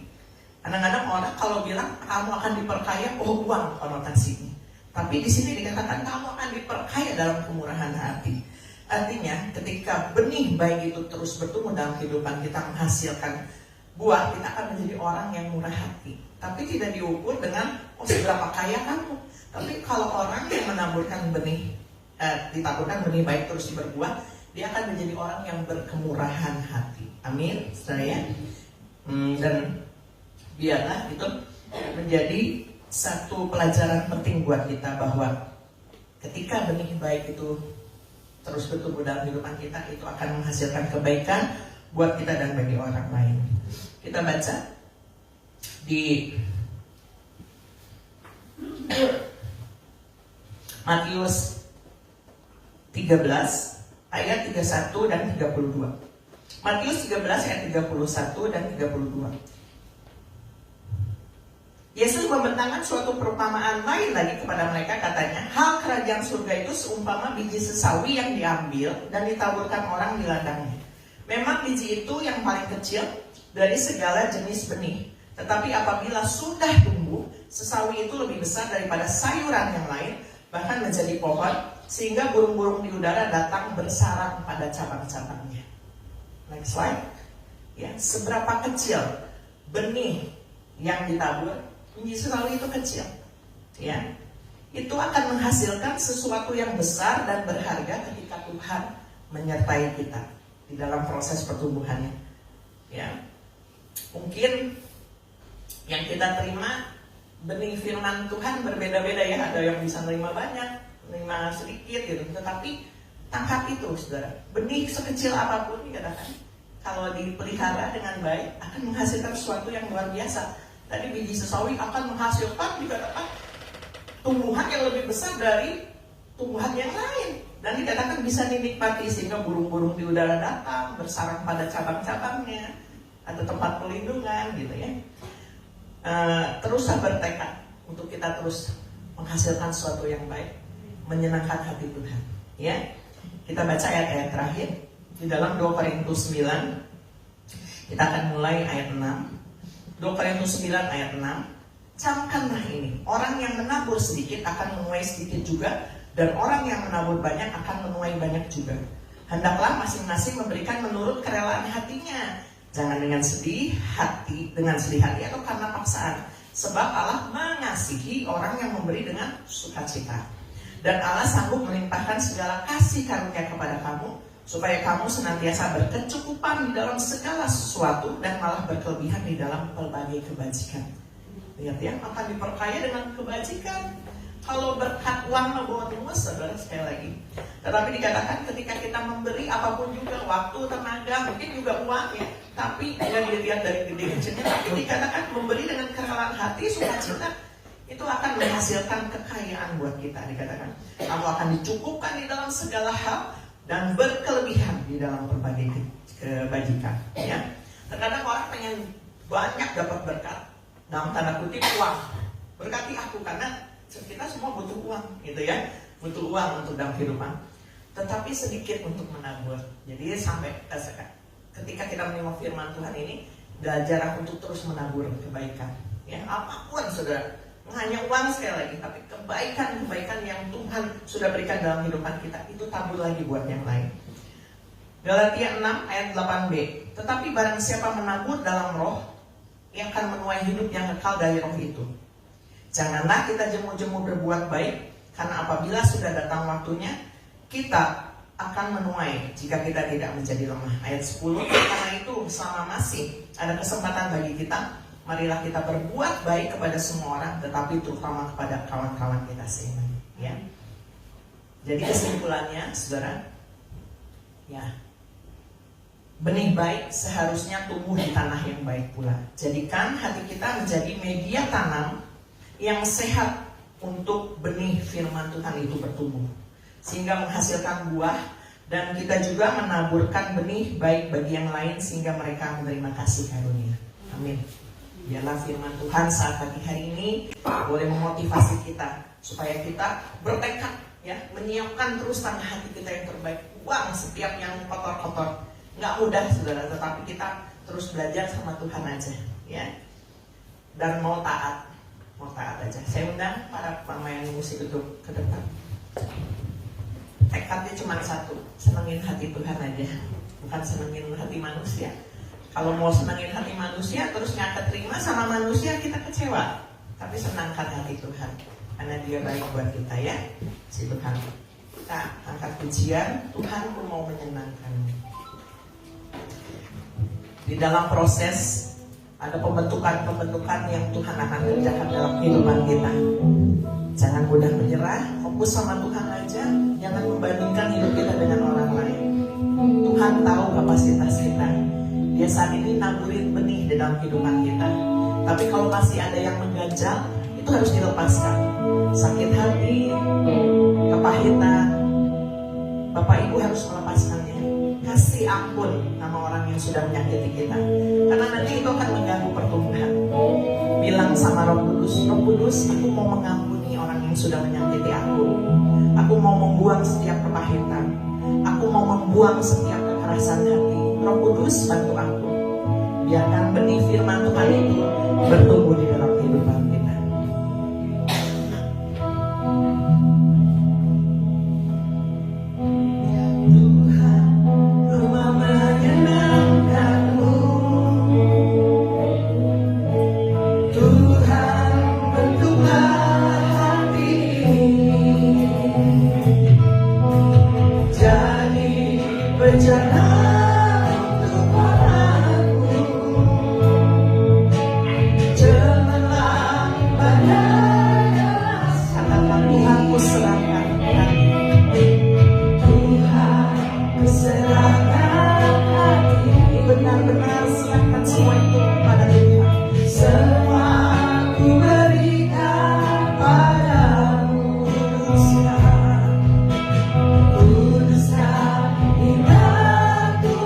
B: Kadang-kadang orang kalau bilang kamu akan diperkaya, oh uang konotasinya. Tapi di sini dikatakan kamu akan diperkaya dalam kemurahan hati. Artinya ketika benih baik itu terus bertumbuh dalam kehidupan kita, menghasilkan buah, kita akan menjadi orang yang murah hati. Tapi tidak diukur dengan seberapa kaya kamu. Tapi kalau orang yang menaburkan benih, ditaburkan benih baik terus berbuah, dia akan menjadi orang yang berkemurahan hati. Amin, saudara ya. Dan biarlah itu menjadi satu pelajaran penting buat kita, bahwa ketika benih baik itu terus bertumbuh dalam kehidupan kita, itu akan menghasilkan kebaikan buat kita dan bagi orang lain. Kita baca di Matius 13 ayat 31 dan 32. Matius 13 ayat 31 dan 32. Yesus membentangkan suatu perumpamaan lain lagi kepada mereka, katanya, hal kerajaan surga itu seumpama biji sesawi yang diambil dan ditaburkan orang di ladangnya. Memang biji itu yang paling kecil dari segala jenis benih, tetapi apabila sudah tumbuh, sesawi itu lebih besar daripada sayuran yang lain, bahkan menjadi pohon, sehingga burung-burung di udara datang bersarang pada cabang-cabangnya. Next slide. Ya, seberapa kecil benih yang ditabur, biji sesawi itu kecil, ya, itu akan menghasilkan sesuatu yang besar dan berharga ketika Tuhan menyertai kita di dalam proses pertumbuhannya. Ya, mungkin yang kita terima benih firman Tuhan berbeda-beda ya. Ada yang bisa menerima banyak, menerima sedikit gitu. Tetapi tangkap itu, saudara. Benih sekecil apapun dikatakan, kalau dipelihara dengan baik akan menghasilkan sesuatu yang luar biasa. Tadi biji sesawi akan menghasilkan dikatakan tumbuhan yang lebih besar dari tumbuhan yang lain, dan dikatakan bisa dinikmati sehingga burung-burung di udara datang bersarang pada cabang-cabangnya, ada tempat pelindungan gitu ya. Terus bertekad untuk kita terus menghasilkan sesuatu yang baik, menyenangkan hati Tuhan. Ya, kita baca ayat-ayat terakhir di dalam 2 Korintus 9. Kita akan mulai ayat 6. 2 Korintus 9 ayat 6. Camkanlah ini, orang yang menabur sedikit akan menuai sedikit juga, dan orang yang menabur banyak akan menuai banyak juga. Hendaklah masing-masing memberikan menurut kerelaan hatinya, jangan dengan sedih hati atau karena paksaan, sebab Allah mengasihi orang yang memberi dengan sukacita. Dan Allah sanggup melimpahkan segala kasih karunia kepada kamu, supaya kamu senantiasa berkecukupan di dalam segala sesuatu dan malah berkelebihan di dalam berbagai kebajikan. Lihat ya, akan diperkaya dengan kebajikan. Kalau berkat uang membawa tumus, saudara, sekali lagi. Tetapi dikatakan ketika kita memberi apapun juga, waktu, tenaga, mungkin juga uang ya, tapi tidak dilihat dari gede kecilnya, tapi dikatakan memberi dengan kerelaan hati, sukacita, itu akan menghasilkan kekayaan buat kita. Dikatakan kamu akan dicukupkan di dalam segala hal dan berkelebihan di dalam berbagai kebajikan. Ya, terkadang orang pengen banyak dapat berkat, dalam tanda kutip uang. Berkati aku, karena kita semua butuh uang, gitu ya, butuh uang untuk dalam kehidupan. Tetapi sedikit untuk menabur. Jadi sampai ketika kita menerima firman Tuhan ini, belajar untuk terus menabur kebaikan. Ya, apapun saudara. Hanya uang sekali lagi, tapi kebaikan-kebaikan yang Tuhan sudah berikan dalam kehidupan kita, itu tabur lagi buat yang lain. Galatia 6 ayat 8b. Tetapi barang siapa menabur dalam roh, ia akan menuai hidup yang kekal dari roh itu. Janganlah kita jemu-jemu berbuat baik, karena apabila sudah datang waktunya, kita akan menuai jika kita tidak menjadi lemah. Ayat 10. Karena itu selama masih ada kesempatan bagi kita, marilah kita berbuat baik kepada semua orang, tetapi terutama kepada kawan-kawan kita seiman. Ya. Jadi kesimpulannya, saudara, ya, benih baik seharusnya tumbuh di tanah yang baik pula. Jadikan hati kita menjadi media tanam yang sehat untuk benih firman Tuhan itu bertumbuh, sehingga menghasilkan buah, dan kita juga menaburkan benih baik bagi yang lain sehingga mereka menerima kasih karunia. Amin. Biarlah firman Tuhan saat pagi hari ini boleh memotivasi kita supaya kita bertekad ya, menyiapkan terus tanah hati kita yang terbaik, buang setiap yang kotor-kotor. Nggak mudah saudara, tetapi kita terus belajar sama Tuhan aja ya. dan mau taat aja. Saya undang para pemain musik untuk ke depan. Tekadnya cuma satu, senengin hati Tuhan aja, bukan senengin hati manusia. Kalau mau senengin hati manusia terus nggak keterima sama manusia, kita kecewa. Tapi senangkan hati Tuhan, karena Dia baik buat kita ya, si Tuhan. Kita angkat pujian, Tuhan pun mau menyenangkan. Di dalam proses ada pembentukan yang Tuhan akan kerjakan dalam kehidupan kita. Jangan mudah menyerah, fokus sama Tuhan aja. Jangan membandingkan hidup kita dengan orang lain. Tuhan tahu kapasitas kita. Dia saat ini naburin benih di dalam kehidupan kita. Tapi kalau masih ada yang mengganjal, itu harus dilepaskan. Sakit hati, kepahitan, Bapak Ibu harus melepaskannya. Kasih ampun sama orang yang sudah menyakiti kita, karena nanti itu akan mengganggu pertumbuhan. Bilang sama Roh Kudus, Roh Kudus, aku mau mengampuni orang yang sudah menyakiti aku. Aku mau membuang setiap kepahitan. Aku mau membuang setiap kekerasan hati. Roh Kudus, bantu aku. Biarkan benih firman Tuhan itu bertumbuh di dalam kehidupan kita. Benar-benar serahkan semua itu pada Tuhan. Semua ku berikan padamu, kuduskan, kuduskan imanku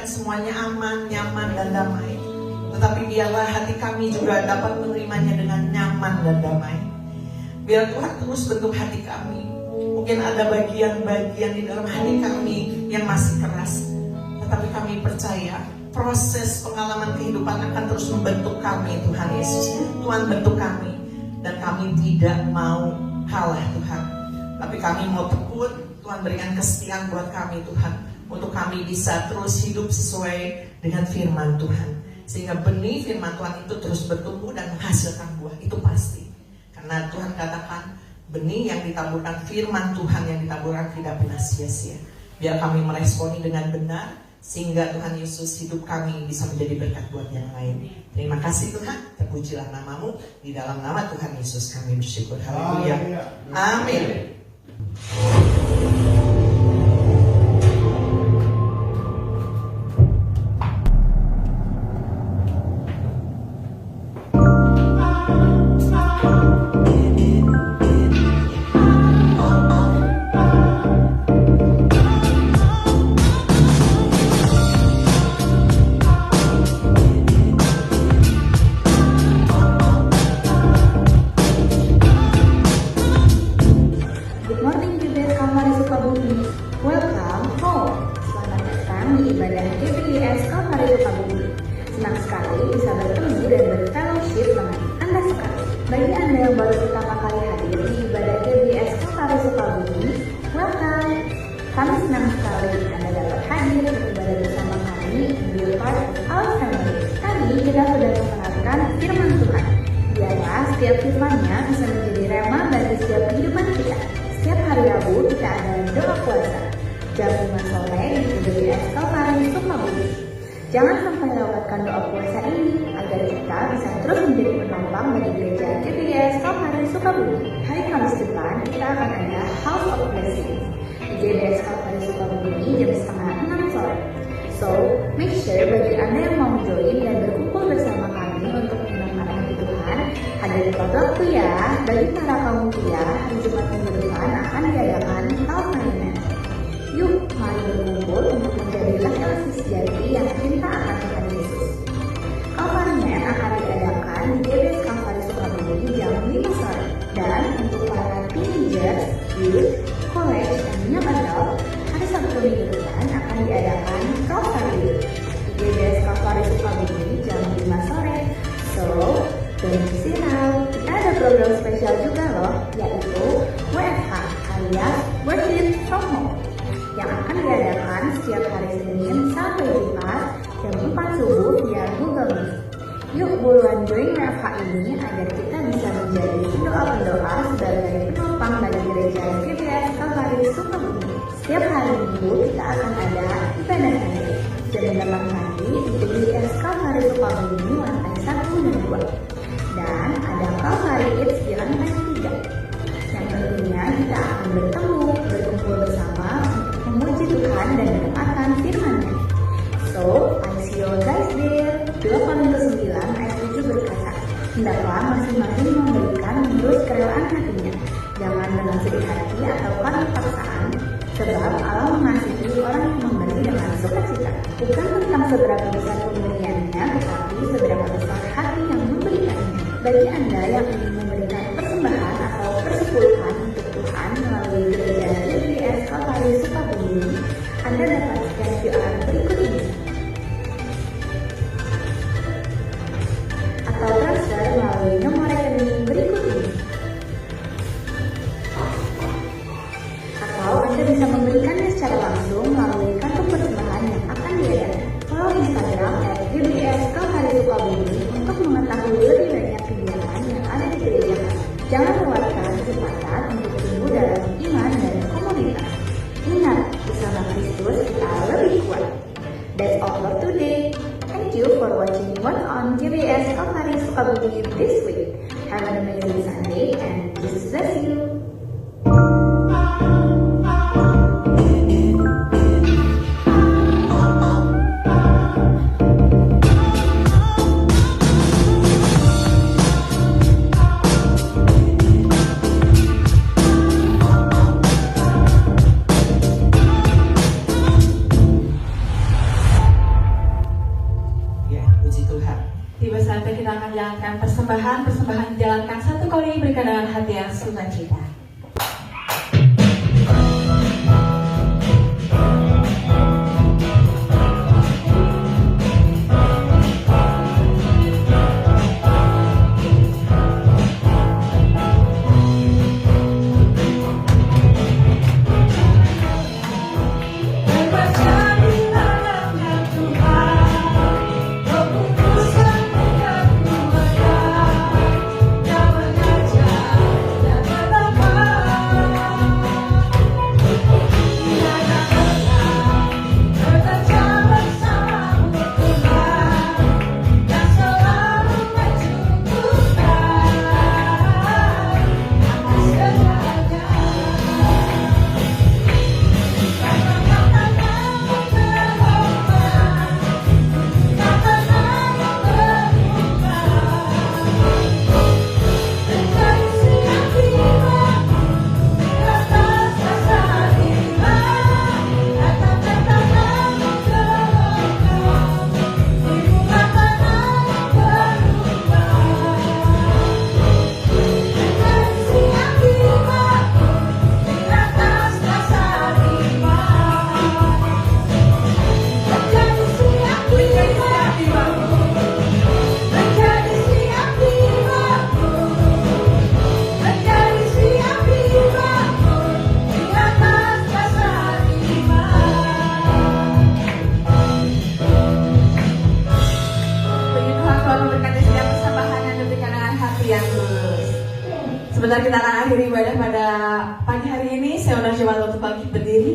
B: semuanya aman, nyaman, dan damai. Tetapi biarlah hati kami juga dapat menerimanya dengan nyaman dan damai. Biar Tuhan terus bentuk hati kami. Mungkin ada bagian-bagian di dalam hati kami yang masih keras. Tetapi kami percaya proses pengalaman kehidupan akan terus membentuk kami, Tuhan Yesus. Tuhan bentuk kami. Dan kami tidak mau kalah, Tuhan. Tapi kami mau tekun. Tuhan berikan kesetiaan buat kami, Tuhan. Untuk kami bisa terus hidup sesuai dengan firman Tuhan. Sehingga benih firman Tuhan itu terus bertumbuh dan menghasilkan buah. Itu pasti. Karena Tuhan katakan benih yang ditaburkan, firman Tuhan yang ditaburkan tidak pernah sia-sia. Biar kami meresponi dengan benar, sehingga Tuhan Yesus hidup kami bisa menjadi berkat buat yang lain. Terima kasih Tuhan, terpujilah namamu. Di dalam nama Tuhan Yesus kami bersyukur. Haleluya. Amin.
D: Good morning GBS Kalvari Sukabumi. Welcome home. Selamat datang di ibadah GBS Kalvari Sukabumi. Senang sekali bisa bertemu dan berfellowship dengan Anda sekali. Bagi Anda yang baru pertama kali hadir di ibadah GBS Kalvari Sukabumi, welcome. Kami senang sekali Anda dapat hadir di ibadah bersama kami and be part of our family. Tadi kita sudah mendengarkan firman Tuhan. Biarlah setiap firman-Nya bisa menjadi rema bagi setiap kehidupan kita. Setiap hari Rabu kita ada doa puasa jam 5 sore di GBS Kalvari Sukabumi. Jangan sampai lewatkan doa puasa ini agar kita bisa terus menjadi penopang bagi gereja GBS Kalvari Sukabumi. Hari Kamis depan kita akan ada House of Blessing di GBS Kalvari Sukabumi jam 5:30 sore. So, make sure bagi Anda yang mau join dan berkumpul bersama kami untuk menyenangkan hati Tuhan, hadir tepat waktu ya. Bagi para kaum pria, hari Jumat minggu depan akan diadakan Kalvarinet. Yuk, mari berkumpul untuk menjadi laki-laki sejati yang cinta akan Tuhan Yesus. Kalvarinet akan diadakan di GBS Kalvari Sukabumi jam 5 sore. Dan untuk para teenagers, youth, college, dan young adult, hari Sabtu minggu depan akan diadakan Kalvari di GBS Kalvari Sukabumi jam 5 sore. So, don't miss it out. Kita ada program spesial juga loh, yaitu WFH alias Worship from Home, yang akan diadakan setiap hari Senin sampai Jumat jam 4 subuh via Google Meet. Yuk buruan join WFH ini agar kita bisa menjadi pendoa-pendoa sebagai penopang bagi gereja GBS Kalvari Sukabumi. Setiap hari Minggu kita akan ada ibadah Sunday jam 8 pagi di GBS Kalvari Sukabumi lantai 1 dan 2. Dan ada Kalvari Kids di lantai 3. Yang tentunya kita akan bertemu, berkumpul bersama untuk memuji Tuhan dan mendengarkan firman-Nya. So, I see you guys there. 2 Korintus 9 ayat 7 berkata, hendaklah masing-masing memberikan menurut kerelaan hatinya, jangan dengan sedih hati atau karena paksaan, sebab Allah mengasihi orang yang memberi dengan sukacita. Bukan tentang seberapa besar pemberiannya, tetapi seberapa besar hati yang memberikannya. Bagi Anda yang ingin memberikan persembahan atau persepuluhan untuk Tuhan melalui gereja GBS Kalvari Sukabumi, Anda dapat scan QR berikut ini. Atau transfer melalui nomor rekening berikut ini. Atau Anda bisa memberikannya secara langsung melalui kartu persembahan yang akan diadakan. Follow Instagram @GBS Kalvari Sukabumi untuk mengetahui lebih banyak kegiatan yang ada di gereja. Jangan lewatkan kesempatan untuk tumbuh dalam iman dan komunitas. Ingat, bersama Kristus kita lebih kuat. That's all for today. Thank you for watching What's on GBS Kalvari Sukabumi this week. Have an amazing Sunday and Jesus bless you.
A: nanti kita akan jalankan persembahan dijalankan satu kali berikan dengan hati yang sukacita. Sebentar kita akan akhiri ibadah pada pagi hari ini. Saya undang jemaat untuk bangkit berdiri.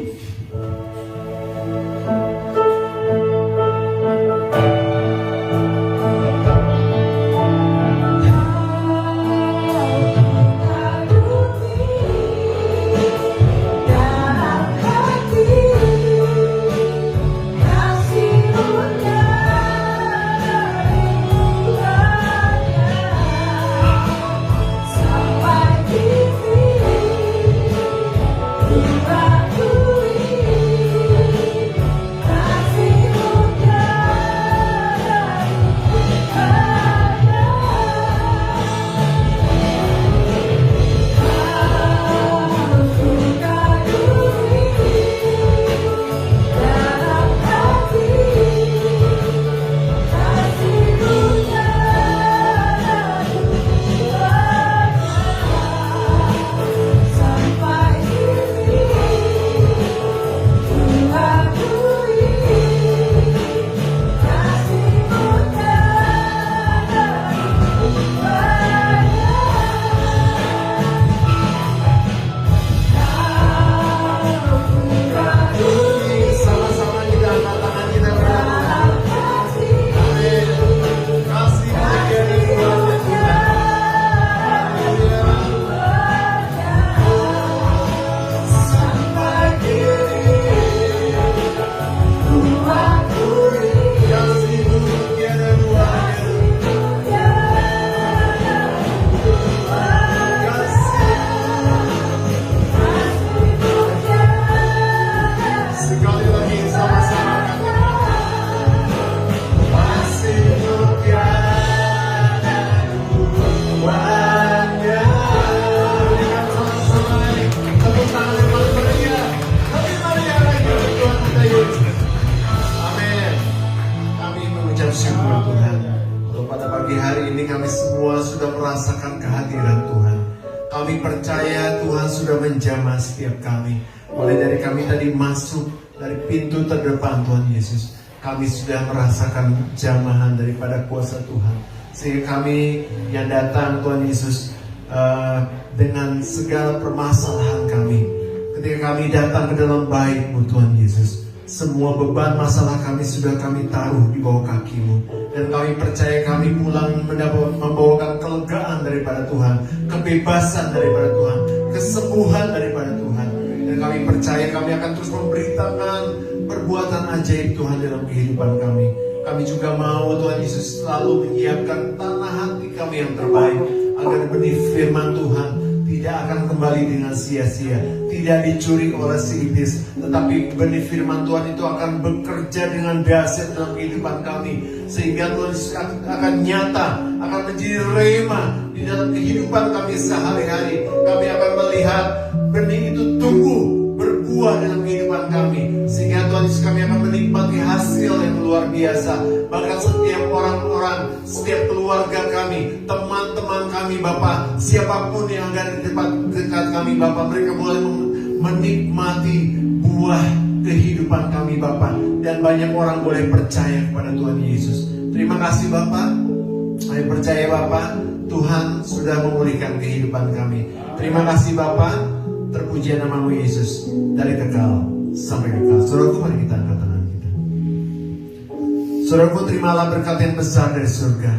E: Kami percaya Tuhan sudah menjamah setiap kami. Mulai dari kami tadi masuk dari pintu terdepan Tuhan Yesus, kami sudah merasakan jamahan daripada kuasa Tuhan. Sehingga kami yang datang Tuhan Yesus dengan segala permasalahan kami, ketika kami datang ke dalam bait-Mu Tuhan Yesus, semua beban masalah kami sudah kami taruh di bawah kaki-Mu. Dan kami percaya kami pulang membawakan kelegaan daripada Tuhan, kebebasan daripada Tuhan, kesembuhan daripada Tuhan. Dan kami percaya kami akan terus memberitakan perbuatan ajaib Tuhan dalam kehidupan kami. Kami juga mau Tuhan Yesus selalu menyiapkan tanah hati kami yang terbaik, agar benih firman Tuhan tidak akan kembali dengan sia-sia, tidak dicuri oleh si iblis, tetapi benih firman Tuhan itu akan bekerja dengan dahsyat dalam kehidupan kami, sehingga Tuhan Yesus akan nyata, akan menjadi rema di dalam kehidupan kami sehari-hari. Kami akan melihat benih itu tumbuh berbuah dalam kehidupan kami, sehingga Tuhan Yesus kami akan menikmati hasil yang luar biasa. Bahkan setiap orang-orang, setiap keluarga kami, teman-teman kami Bapak, siapapun yang ada di dekat kami Bapak, mereka boleh menikmati buah kehidupan kami Bapak, dan banyak orang boleh percaya kepada Tuhan Yesus. Terima kasih Bapak. Saya percaya Bapak, Tuhan sudah memulihkan kehidupan kami. Terima kasih Bapak. Terpuji namamu Yesus, dari kekal sampai kekal. Saudaraku, mari kita angkat tangan kita. Saudaraku, terimalah berkat yang besar dari surga.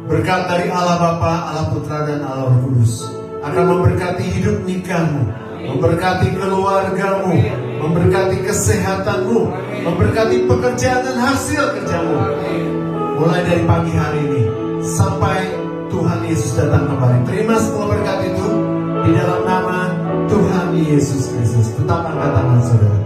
E: Berkat dari Allah Bapa, Allah Putra, dan Allah Roh Kudus akan memberkati hidup nikahmu, memberkati keluargamu, memberkati kesehatanmu, memberkati pekerjaan dan hasil kerjamu. Mulai dari pagi hari ini sampai Tuhan Yesus datang kembali. Terima semua berkat itu di dalam nama Tuhan Yesus Kristus. Tetap angkat tangan saudara.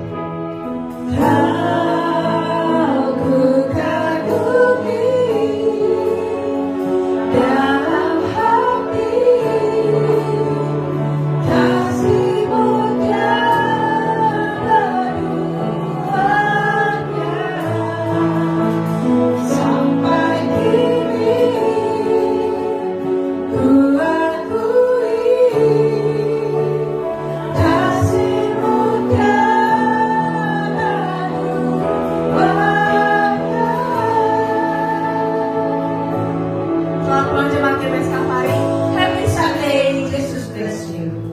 A: Selamat pulang jemaat GBS Kalvari. Happy Sunday. Jesus bless you.